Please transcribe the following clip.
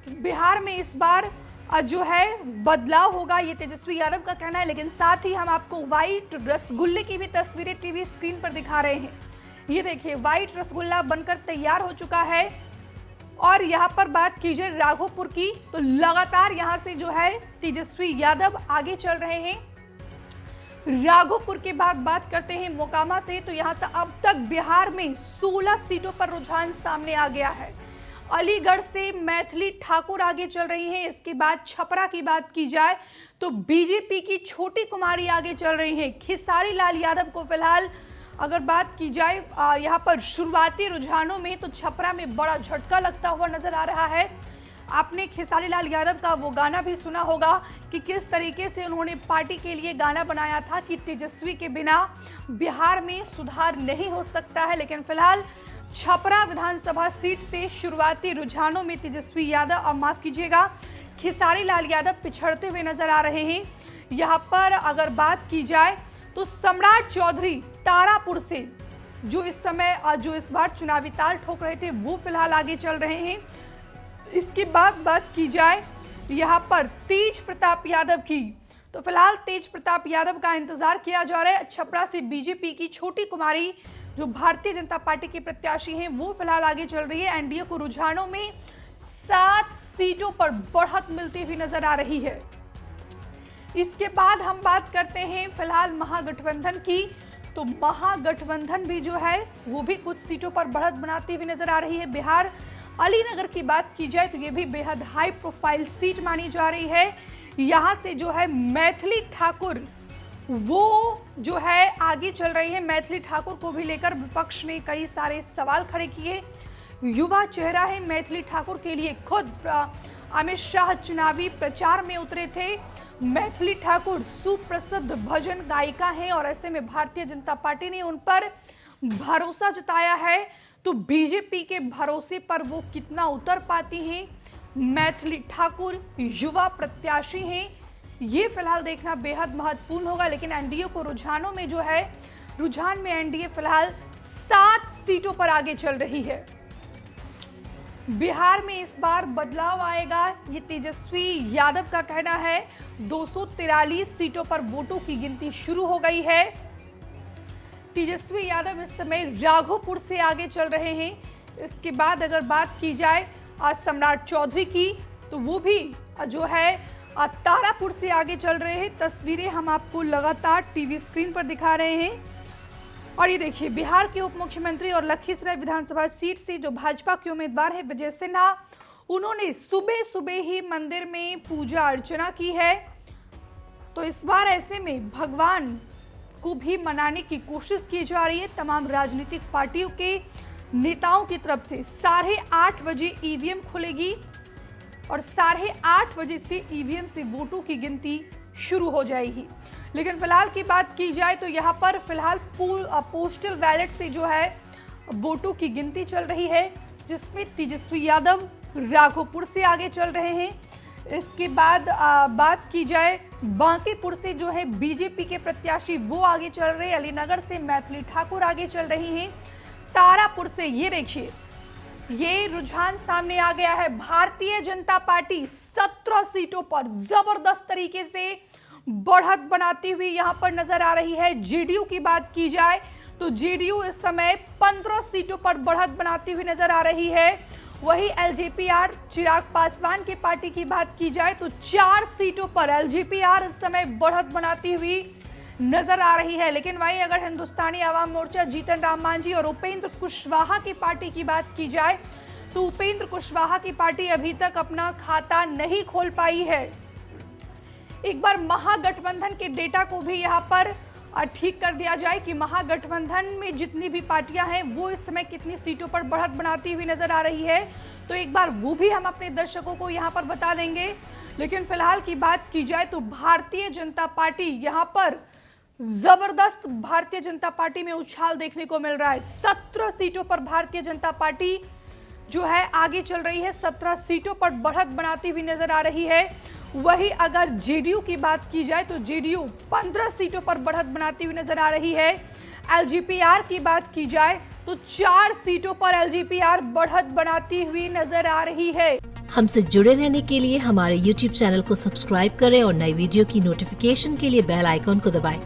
बिहार में इस बार जो है बदलाव होगा, ये तेजस्वी यादव का कहना है। लेकिन साथ ही हम आपको व्हाइट रसगुल्ले की भी तस्वीरें टीवी स्क्रीन पर दिखा रहे हैं। ये देखिए, व्हाइट रसगुल्ला बनकर तैयार हो चुका है। और यहाँ पर बात की जाए राघोपुर की, तो लगातार यहाँ से जो है तेजस्वी यादव आगे चल रहे हैं। राघोपुर के बाद बात करते हैं मोकामा से, तो यहाँ तक अब तक बिहार में 16 सीटों पर रुझान सामने आ गया है। अलीगढ़ से मैथिली ठाकुर आगे चल रही हैं। इसके बाद छपरा की बात की जाए तो बीजेपी की छोटी कुमारी आगे चल रही हैं। खेसारी लाल यादव को फिलहाल अगर बात की जाए यहाँ पर शुरुआती रुझानों में, तो छपरा में बड़ा झटका लगता हुआ नजर आ रहा है। आपने खेसारी लाल यादव का वो गाना भी सुना होगा कि किस तरीके से उन्होंने पार्टी के लिए गाना बनाया था कि तेजस्वी के बिना बिहार में सुधार नहीं हो सकता है। लेकिन फिलहाल छपरा विधानसभा सीट से शुरुआती रुझानों में तेजस्वी यादव, माफ कीजिएगा, खेसारी लाल यादव पिछड़ते हुए नजर आ रहे हैं। यहाँ पर अगर बात की जाए तो सम्राट चौधरी तारापुर से जो इस बार चुनावी ताल ठोक रहे थे, वो फिलहाल आगे चल रहे हैं। इसके बाद बात की जाए यहाँ पर तेज प्रताप यादव की, तो फिलहाल तेज प्रताप यादव का इंतजार किया जा रहा है। छपरा से बीजेपी की छोटी कुमारी जो भारतीय जनता पार्टी के प्रत्याशी हैं, वो फिलहाल आगे चल रही है। एनडीए को रुझानों में 7 सीटों पर बढ़त मिलती हुई नजर आ रही है। इसके बाद हम बात करते हैं फिलहाल महागठबंधन की, तो महागठबंधन भी जो है वो भी कुछ सीटों पर बढ़त बनाती हुई नजर आ रही है। बिहार अलीनगर की बात की जाए तो ये भी बेहद हाई प्रोफाइल सीट मानी जा रही है। यहाँ से जो है मैथिली ठाकुर वो जो है आगे चल रही है। मैथिली ठाकुर को भी लेकर विपक्ष ने कई सारे सवाल खड़े किए। युवा चेहरा है मैथिली ठाकुर के लिए, खुद अमित शाह चुनावी प्रचार में उतरे थे। मैथिली ठाकुर सुप्रसिद्ध भजन गायिका हैं और ऐसे में भारतीय जनता पार्टी ने उन पर भरोसा जताया है। तो बीजेपी के भरोसे पर वो कितना उतर पाती हैं। मैथिली ठाकुर युवा प्रत्याशी हैं, ये फिलहाल देखना बेहद महत्वपूर्ण होगा। लेकिन एनडीए को रुझानों में जो है, रुझान में एनडीए फिलहाल 7 सीटों पर आगे चल रही है। बिहार में इस बार बदलाव आएगा, ये तेजस्वी यादव का कहना है। 243 सीटों पर वोटों की गिनती शुरू हो गई है। तेजस्वी यादव इस समय राघोपुर से आगे चल रहे हैं। इसके बाद अगर बात की जाए सम्राट चौधरी की, तो वो भी जो है तारापुर से आगे चल रहे हैं। तस्वीरें हम आपको लगातार टीवी स्क्रीन पर दिखा रहे हैं। और ये देखिए, बिहार के उप मुख्यमंत्री और लखीसराय विधानसभा सीट से जो भाजपा के उम्मीदवार है विजय सिन्हा, उन्होंने सुबह सुबह ही मंदिर में पूजा अर्चना की है। तो इस बार ऐसे में भगवान को भी मनाने की कोशिश की जा रही है। तमाम राजनीतिक पार्टियों के नेताओं की तरफ से 8:30 बजे ईवीएम खुलेगी और 8:30 बजे से ईवीएम से वोटों की गिनती शुरू हो जाएगी। लेकिन फिलहाल की बात की जाए तो यहाँ पर फिलहाल पोस्टल बैलेट से जो है वोटों की गिनती चल रही है, जिसमें तेजस्वी यादव राघोपुर से आगे चल रहे हैं। इसके बाद बात की जाए बांकीपुर से जो है बीजेपी के प्रत्याशी वो आगे चल रहे हैं। अलीनगर से मैथिली ठाकुर आगे चल रही हैं। तारापुर से ये देखिए, ये रुझान सामने आ गया है। भारतीय जनता पार्टी 17 सीटों पर जबरदस्त तरीके से बढ़त बनाती हुई यहां पर नजर आ रही है। जेडीयू की बात की जाए तो जेडीयू इस समय 15 सीटों पर बढ़त बनाती हुई नजर आ रही है। वही एलजेपीआर चिराग पासवान की पार्टी की बात की जाए तो 4 सीटों पर एलजेपीआर इस समय बढ़त बनाती हुई नजर आ रही है। लेकिन वहीं अगर हिंदुस्तानी आवाम मोर्चा जीतन राम मांझी और उपेंद्र कुशवाहा की पार्टी की बात की जाए तो उपेंद्र कुशवाहा की पार्टी अभी तक अपना खाता नहीं खोल पाई है। एक बार महागठबंधन के डेटा को भी यहाँ पर ठीक कर दिया जाए कि महागठबंधन में जितनी भी पार्टियां हैं वो इस समय कितनी सीटों पर बढ़त बनाती हुई नजर आ रही है, तो एक बार वो भी हम अपने दर्शकों को यहाँ पर बता देंगे। लेकिन फिलहाल की बात की जाए तो भारतीय जनता पार्टी यहाँ पर जबरदस्त भारतीय जनता पार्टी में उछाल देखने को मिल रहा है। 17 सीटों पर भारतीय जनता पार्टी जो है आगे चल रही है, 17 सीटों पर बढ़त बनाती हुई नजर आ रही है। वही अगर जेडीयू की बात की जाए तो जेडीयू 15 सीटों पर बढ़त बनाती हुई नजर आ रही है। एलजेपीआर की बात की जाए तो 4 सीटों पर एलजेपीआर बढ़त बनाती हुई नजर आ रही है। हमसे जुड़े रहने के लिए हमारे YouTube चैनल को सब्सक्राइब करें और नई वीडियो की नोटिफिकेशन के लिए बेल आइकॉन को दबाएं।